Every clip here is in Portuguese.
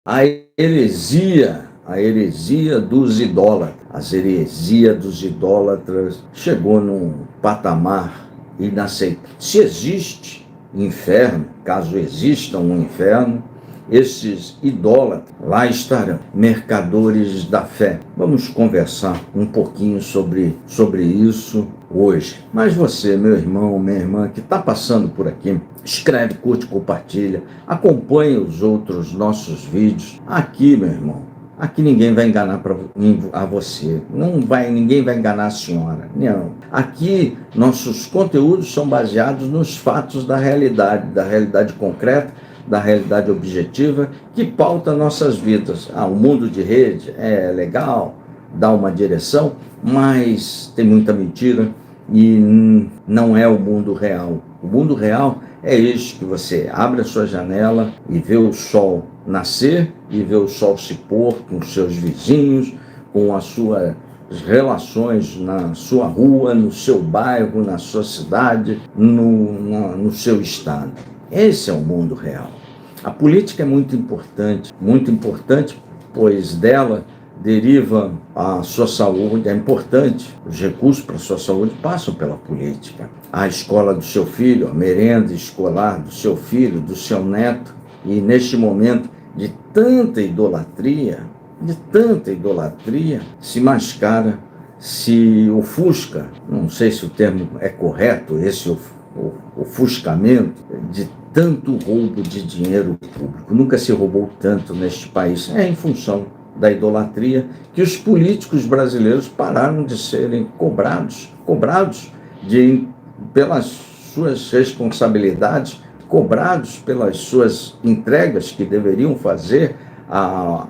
A heresia dos idólatras. A heresia dos idólatras chegou num patamar inaceitável. Se existe inferno, caso exista um inferno, esses idólatras lá estarão, mercadores da fé. Vamos conversar um pouquinho sobre isso hoje. Mas você, meu irmão, minha irmã, que está passando por aqui, escreve, curte, compartilha, acompanhe os outros nossos vídeos. Aqui, meu irmão, aqui ninguém vai enganar a você, ninguém vai enganar a senhora, não. Aqui nossos conteúdos são baseados nos fatos da realidade concreta, da realidade objetiva, que pauta nossas vidas. O mundo de rede é legal, dá uma direção, mas tem muita mentira e não é o mundo real. O mundo real é este, que você abre a sua janela e vê o sol nascer e vê o sol se pôr com os seus vizinhos, com as suas relações na sua rua, no seu bairro, na sua cidade, no seu estado. Esse é o mundo real. A política é muito importante, pois dela deriva a sua saúde, é importante. Os recursos para a sua saúde passam pela política. A escola do seu filho, a merenda escolar do seu filho, do seu neto. E neste momento de tanta idolatria, se mascara, se ofusca, não sei se o termo é correto, esse ofuscamento de tanto roubo de dinheiro público. Nunca se roubou tanto neste país. É em função da idolatria que os políticos brasileiros pararam de serem cobrados pelas suas responsabilidades, cobrados pelas suas entregas que deveriam fazer ao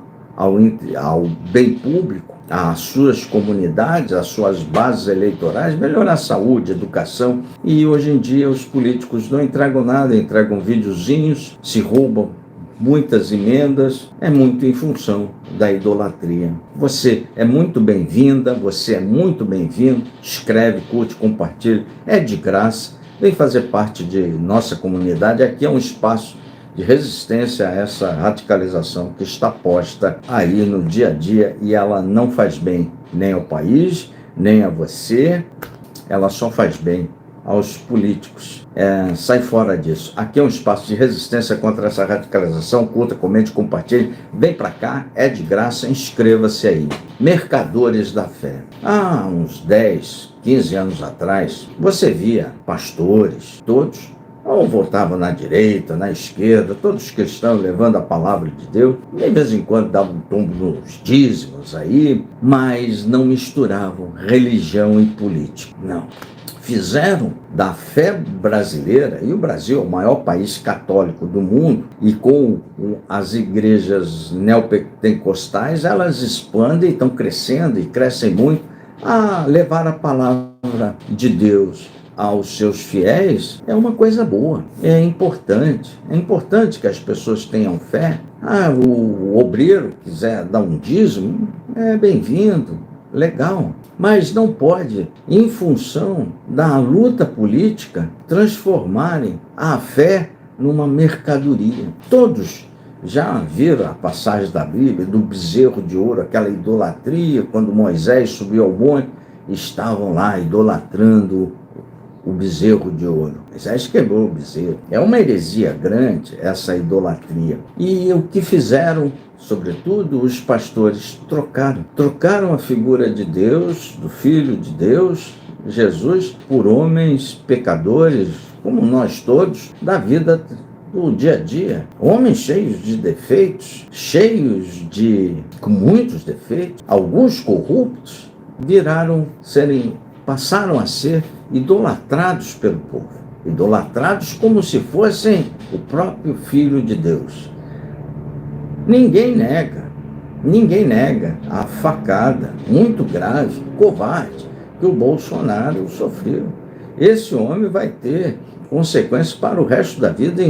bem público, às suas comunidades, às suas bases eleitorais, melhorar a saúde, a educação. E hoje em dia os políticos não entregam nada, entregam videozinhos, se roubam muitas emendas, é muito em função da idolatria. Você é muito bem-vinda, você é muito bem-vindo, escreve, curte, compartilha, é de graça, vem fazer parte de nossa comunidade. Aqui é um espaço de resistência a essa radicalização que está posta aí no dia a dia, e ela não faz bem nem ao país, nem a você, ela só faz bem aos políticos. Sai fora disso. Aqui é um espaço de resistência contra essa radicalização. Curta, comente, compartilhe, vem para cá, é de graça, inscreva-se aí. Mercadores da fé. Há uns 10, 15 anos atrás, você via pastores, todos ou votavam na direita, na esquerda, todos cristãos levando a palavra de Deus, e de vez em quando davam um tombo nos dízimos aí, mas não misturavam religião e política, não. Fizeram da fé brasileira, e o Brasil é o maior país católico do mundo, e com as igrejas neopentecostais, elas expandem, estão crescendo e crescem muito, a levar a palavra de Deus aos seus fiéis. É uma coisa boa, é importante que as pessoas tenham fé. O obreiro quiser dar um dízimo, é bem-vindo, legal, mas não pode, em função da luta política, transformarem a fé numa mercadoria. Todos já viram a passagem da Bíblia do bezerro de ouro, aquela idolatria, quando Moisés subiu ao monte, estavam lá idolatrando o bezerro de ouro. Moisés quebrou o bezerro. É uma heresia grande essa idolatria. E o que fizeram, sobretudo, os pastores trocaram a figura de Deus, do Filho de Deus, Jesus, por homens pecadores, como nós todos, da vida do dia a dia. Homens cheios de defeitos, com muitos defeitos, alguns corruptos, passaram a ser idolatrados pelo povo, idolatrados como se fossem o próprio Filho de Deus. Ninguém nega a facada muito grave, covarde, que o Bolsonaro sofreu. Esse homem vai ter consequências para o resto da vida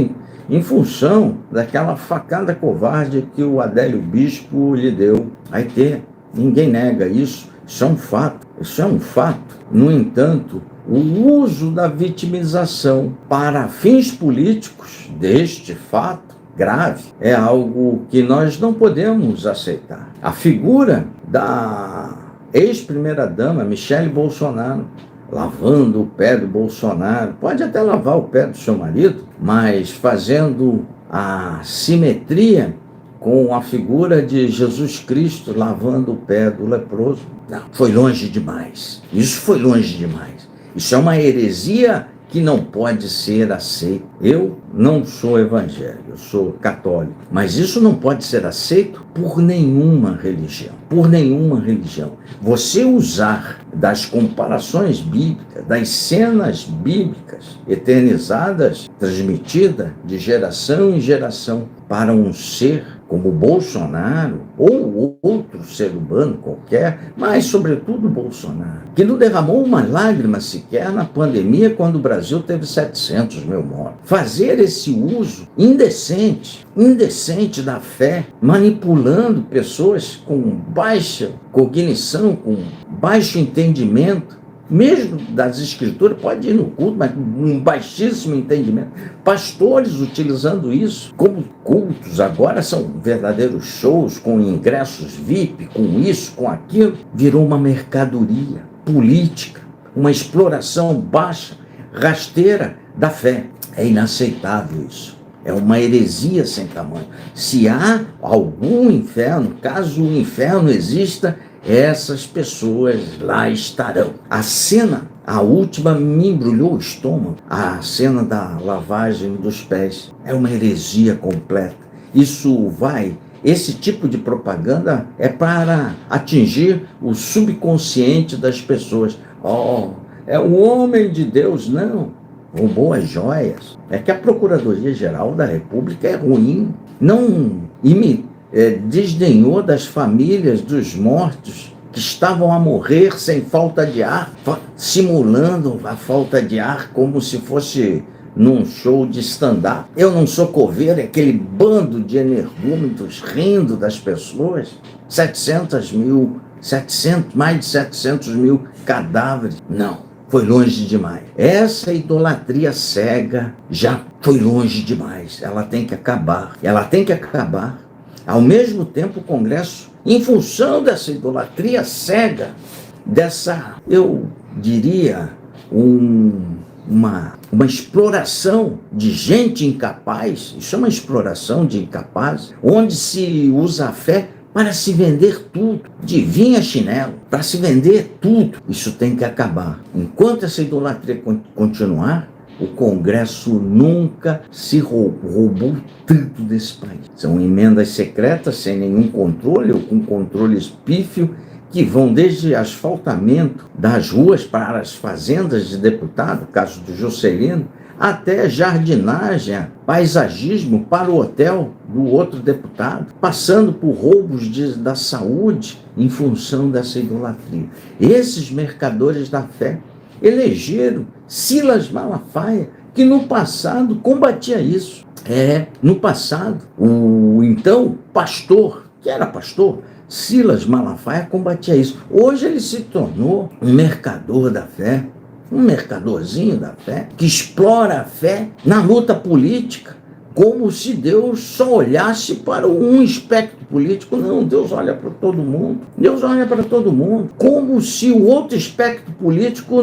em função daquela facada covarde que o Adélio Bispo lhe deu. Vai ter, ninguém nega isso, isso é um fato. No entanto, o uso da vitimização para fins políticos deste fato grave, é algo que nós não podemos aceitar. A figura da ex-primeira-dama, Michele Bolsonaro, lavando o pé do Bolsonaro, pode até lavar o pé do seu marido, mas fazendo a simetria com a figura de Jesus Cristo lavando o pé do leproso. Não, foi longe demais. Isso foi longe demais. Isso é uma heresia que não pode ser aceito. Eu não sou evangélico, eu sou católico, mas isso não pode ser aceito por nenhuma religião. Por nenhuma religião. Você usar das comparações bíblicas, das cenas bíblicas eternizadas, transmitidas de geração em geração para um ser como Bolsonaro, ou outro ser humano qualquer, mas sobretudo Bolsonaro, que não derramou uma lágrima sequer na pandemia quando o Brasil teve 700 mil mortos. Fazer esse uso indecente da fé, manipulando pessoas com baixa cognição, com baixo entendimento, mesmo das escrituras, pode ir no culto, mas com um baixíssimo entendimento. Pastores utilizando isso como cultos, agora são verdadeiros shows com ingressos VIP, com isso, com aquilo. Virou uma mercadoria política, uma exploração baixa, rasteira da fé. É inaceitável isso. É uma heresia sem tamanho. Se há algum inferno, caso o inferno exista, essas pessoas lá estarão. A cena, a última, me embrulhou o estômago. A cena da lavagem dos pés é uma heresia completa. Esse tipo de propaganda é para atingir o subconsciente das pessoas. É o homem de Deus, não. Roubou as joias. É que a Procuradoria-Geral da República é ruim. Não desdenhou das famílias dos mortos que estavam a morrer sem falta de ar, simulando a falta de ar como se fosse num show de stand-up. Eu não sou coveiro, é aquele bando de energúmenos rindo das pessoas. Mais de 700 mil cadáveres. Não, foi longe demais. Essa idolatria cega já foi longe demais. Ela tem que acabar. Ao mesmo tempo, o Congresso, em função dessa idolatria cega, eu diria, uma exploração de gente incapaz, isso é uma exploração de incapazes, onde se usa a fé para se vender tudo, de vinho a chinelo, para se vender tudo. Isso tem que acabar. Enquanto essa idolatria continuar, o Congresso nunca se roubou tanto desse país. São emendas secretas, sem nenhum controle, ou com controle pífio, que vão desde asfaltamento das ruas para as fazendas de deputado, caso do Juscelino, até jardinagem, paisagismo para o hotel do outro deputado, passando por roubos da saúde em função dessa idolatria. Esses mercadores da fé elegeram Silas Malafaia, que no passado combatia isso. No passado, o então pastor, que era pastor, Silas Malafaia, combatia isso. Hoje ele se tornou um mercador da fé, um mercadorzinho da fé, que explora a fé na luta política, como se Deus só olhasse para um espectro político. Não, Deus olha para todo mundo. Deus olha para todo mundo. Como se o outro espectro político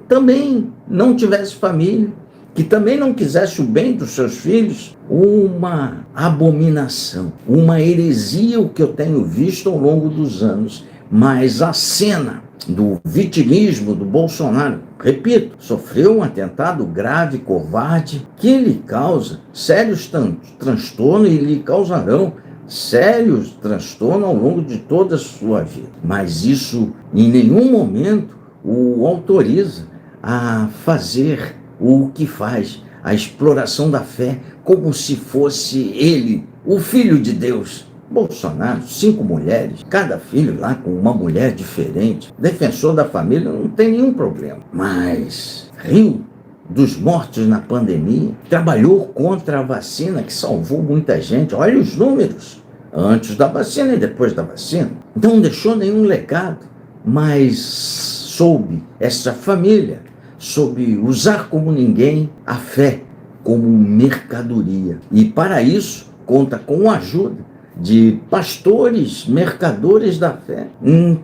também não tivesse família, que também não quisesse o bem dos seus filhos. Uma abominação, uma heresia o que eu tenho visto ao longo dos anos. Mas a cena do vitimismo do Bolsonaro, repito, sofreu um atentado grave, covarde, que lhe causa sérios transtornos e lhe causarão sérios transtornos ao longo de toda a sua vida. Mas isso em nenhum momento o autoriza a fazer o que faz, a exploração da fé, como se fosse ele, o Filho de Deus. Bolsonaro, 5 mulheres, cada filho lá com uma mulher diferente. Defensor da família, não tem nenhum problema. Mas riu dos mortos na pandemia, trabalhou contra a vacina que salvou muita gente. Olha os números, antes da vacina e depois da vacina. Não deixou nenhum legado, mas soube, essa família soube usar como ninguém a fé como mercadoria. E para isso, conta com a ajuda de pastores, mercadores da fé,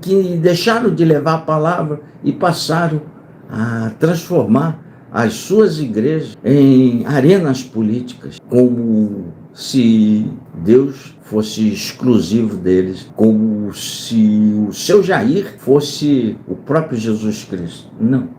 que deixaram de levar a palavra e passaram a transformar as suas igrejas em arenas políticas, como se Deus fosse exclusivo deles, como se o seu Jair fosse o próprio Jesus Cristo. Não.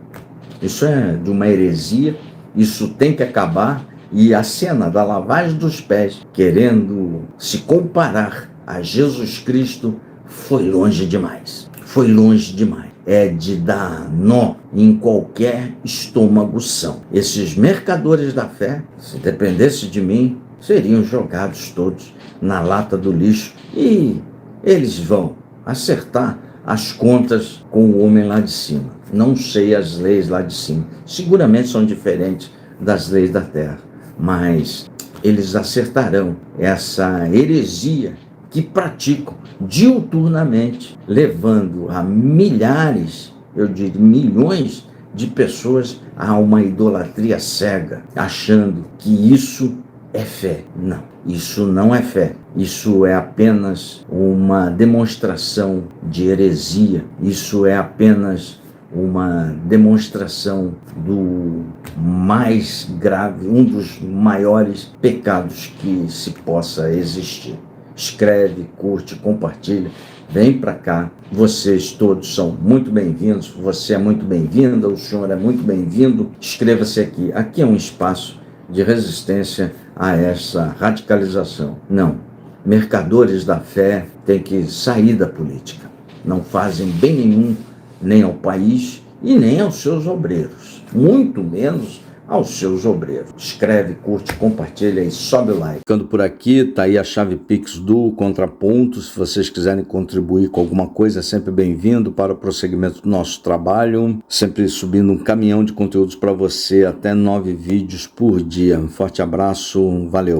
Isso é de uma heresia, isso tem que acabar. E a cena da lavagem dos pés, querendo se comparar a Jesus Cristo, foi longe demais. Foi longe demais. É de dar nó em qualquer estômago são. Esses mercadores da fé, se dependesse de mim, seriam jogados todos na lata do lixo e eles vão acertar as contas com o homem lá de cima. Não sei as leis lá de cima. Seguramente são diferentes das leis da terra, mas eles acertarão essa heresia que praticam diuturnamente, levando a milhares, eu digo milhões de pessoas a uma idolatria cega, achando que isso é fé. Não, isso não é fé. Isso é apenas uma demonstração de heresia. Isso é apenas uma demonstração do mais grave, um dos maiores pecados que se possa existir. Escreve, curte, compartilha, vem para cá. Vocês todos são muito bem-vindos, você é muito bem-vinda, o senhor é muito bem-vindo. Inscreva-se aqui. Aqui é um espaço de resistência a essa radicalização. Não, mercadores da fé têm que sair da política. Não fazem bem nenhum nem ao país e nem aos seus obreiros, muito menos aos seus obreiros. Escreve, curte, compartilha e sobe o like. Ficando por aqui, tá aí a chave Pix do Contraponto. Se vocês quiserem contribuir com alguma coisa, é sempre bem-vindo para o prosseguimento do nosso trabalho. Sempre subindo um caminhão de conteúdos para você, até 9 vídeos por dia. Um forte abraço, valeu!